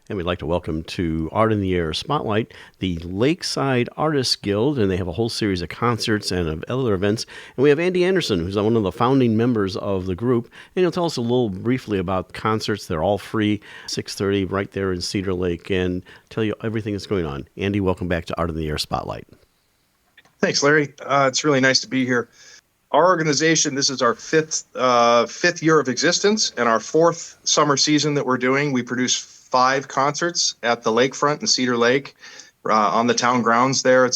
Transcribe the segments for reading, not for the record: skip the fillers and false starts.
And we'd like to welcome to Art in the Air Spotlight the Lakeside Artists Guild, and they have a whole series of concerts and of other events. And we have Andy Anderson, who's one of the founding members of the group, and he'll tell us a little briefly about concerts. They're all free, 6:30 right there in Cedar Lake, and tell you everything that's going on. Andy, welcome back to Art in the Air Spotlight. Thanks, Larry. It's really nice to be here. Our organization, this is our fifth year of existence and our fourth summer season that we're doing. We produce 5 concerts at the lakefront in Cedar Lake on the town grounds there.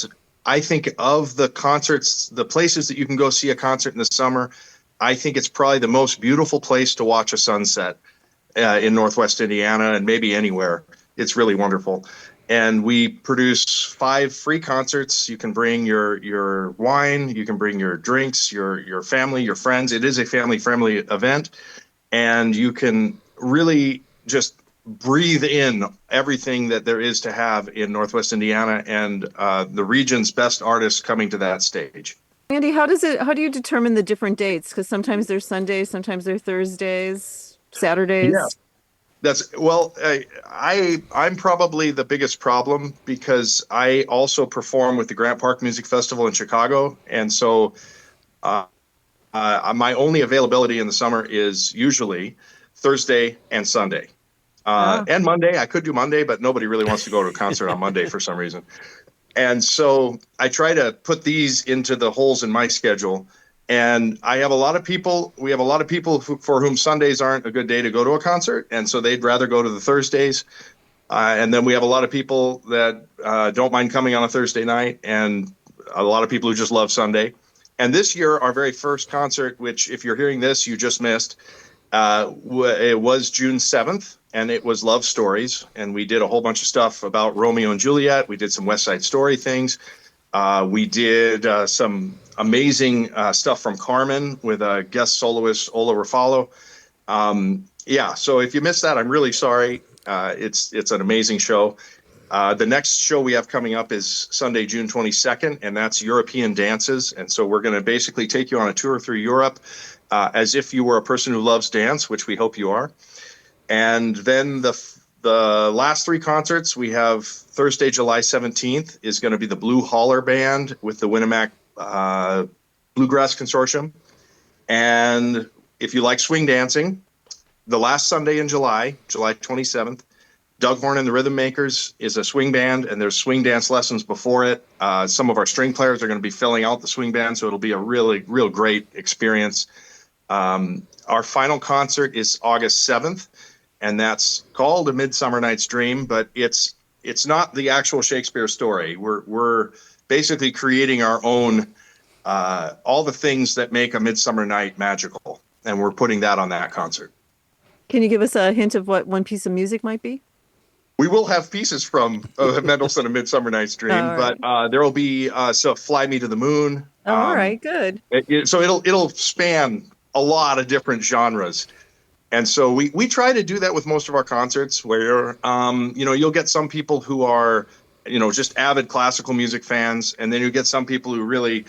I think of the concerts, the places that you can go see a concert in the summer, I think it's probably the most beautiful place to watch a sunset in Northwest Indiana and maybe anywhere. It's really wonderful. And we produce 5 free concerts. You can bring your wine, you can bring your drinks, your family, your friends. It is a family-friendly event, and you can really just breathe in everything that there is to have in Northwest Indiana and the region's best artists coming to that stage. Andy, how do you determine the different dates? Because sometimes they're Sundays, sometimes they're Thursdays, Saturdays. Yeah. I'm probably the biggest problem because I also perform with the Grant Park Music Festival in Chicago. And so my only availability in the summer is usually Thursday and Sunday. And Monday. I could do Monday, but nobody really wants to go to a concert on Monday for some reason. And so I try to put these into the holes in my schedule. And we have a lot of people for whom Sundays aren't a good day to go to a concert. And so they'd rather go to the Thursdays. And then we have a lot of people that don't mind coming on a Thursday night, and a lot of people who just love Sunday. And this year, our very first concert, which if you're hearing this, you just missed, it was June 7th, and it was Love Stories. And we did a whole bunch of stuff about Romeo and Juliet. We did some West Side Story things. We did some amazing stuff from Carmen with a guest soloist, Ola Rafalo. So if you missed that, I'm really sorry. It's an amazing show. The next show we have coming up is Sunday, June 22nd, and that's European Dances. And so we're going to basically take you on a tour through Europe as if you were a person who loves dance, which we hope you are. And then the last 3 concerts we have, Thursday, July 17th is going to be the Blue Holler Band with the Winnemac Bluegrass Consortium. And if you like swing dancing, the last Sunday in July 27th, Doug Horn and the Rhythm Makers is a swing band, and there's swing dance lessons before it. Some of our string players are going to be filling out the swing band, so it'll be a real great experience. Our final concert is August 7th. And that's called A Midsummer Night's Dream, but it's not the actual Shakespeare story. We're basically creating our own, all the things that make A Midsummer Night magical, and we're putting that on that concert. Can you give us a hint of what one piece of music might be? We will have pieces from Mendelssohn, A Midsummer Night's Dream, right. But there will be so Fly Me to the Moon. All right, good. So it'll span a lot of different genres. And so we try to do that with most of our concerts where, you'll get some people who are, just avid classical music fans. And then you get some people who really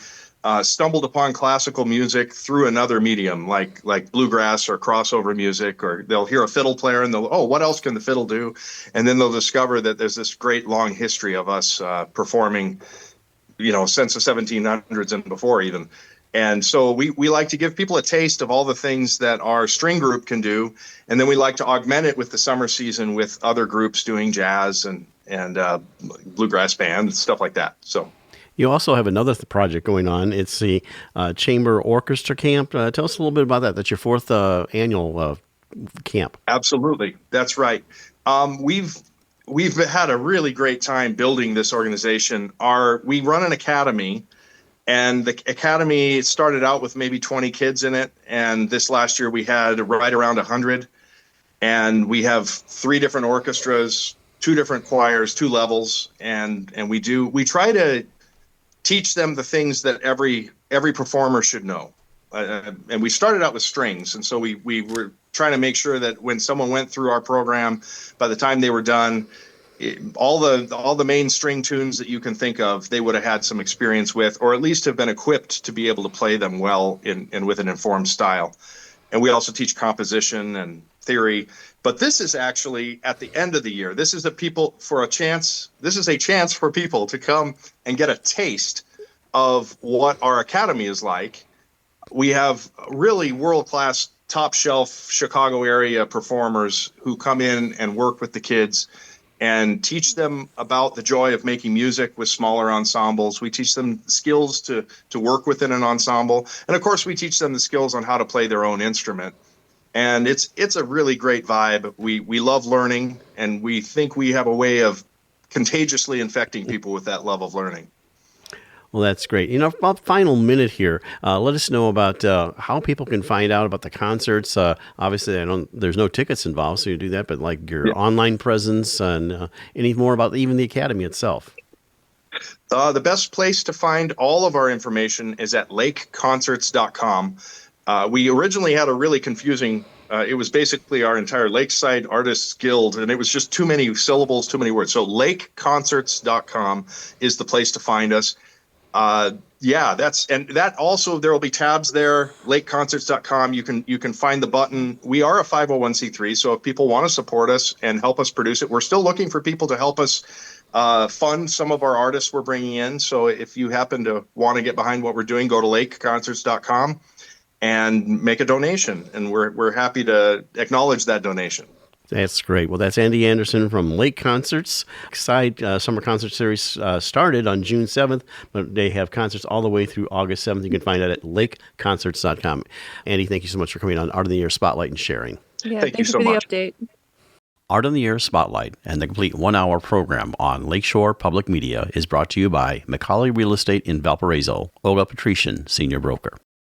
stumbled upon classical music through another medium like bluegrass or crossover music, or they'll hear a fiddle player and what else can the fiddle do? And then they'll discover that there's this great long history of us performing, since the 1700s and before even. And so we like to give people a taste of all the things that our string group can do. And then we like to augment it with the summer season with other groups doing jazz and bluegrass band and stuff like that. So you also have another project going on. It's the Chamber Orchestra Camp. Tell us a little bit about that. That's your 4th annual camp. Absolutely. That's right. We've had a really great time building this organization. We run an academy. And the academy started out with maybe 20 kids in it. And this last year we had right around 100. And we have 3 different orchestras, 2 different choirs, 2 levels. And we try to teach them the things that every performer should know. And we started out with strings. And so we were trying to make sure that when someone went through our program, by the time they were done, all the main string tunes that you can think of, they would have had some experience with, or at least have been equipped to be able to play them well and with an informed style. And we also teach composition and theory, but this is actually at the end of the year. This is a chance for people to come and get a taste of what our academy is like. We have really world-class, top-shelf Chicago area performers who come in and work with the kids and teach them about the joy of making music with smaller ensembles. We teach them skills to work within an ensemble. And of course, we teach them the skills on how to play their own instrument. And it's a really great vibe. We love learning, and we think we have a way of contagiously infecting people with that love of learning. Well, that's great. About final minute here, let us know about how people can find out about the concerts. Obviously, there's no tickets involved, so you do that, but like your online presence and any more about even the Academy itself. The best place to find all of our information is at lakeconcerts.com. We originally had a really confusing, it was basically our entire Lakeside Artists Guild, and it was just too many syllables, too many words. So lakeconcerts.com is the place to find us. That also, there will be tabs there, lakeconcerts.com. You can find the button. We are a 501c3, so if people want to support us and help us produce it, we're still looking for people to help us fund some of our artists we're bringing in. So if you happen to want to get behind what we're doing, go to lakeconcerts.com and make a donation, and we're happy to acknowledge that donation. That's great. Well, that's Andy Anderson from Lake Concerts. Lakeside Summer Concert Series started on June 7th, but they have concerts all the way through August 7th. You can find that at lakeconcerts.com. Andy, thank you so much for coming on Art of the Year Spotlight and sharing. Yeah, thank you so for much. The update. Art of the Year Spotlight and the complete one-hour program on Lakeshore Public Media is brought to you by McCauley Real Estate in Valparaiso, Olga Patrician, Senior Broker.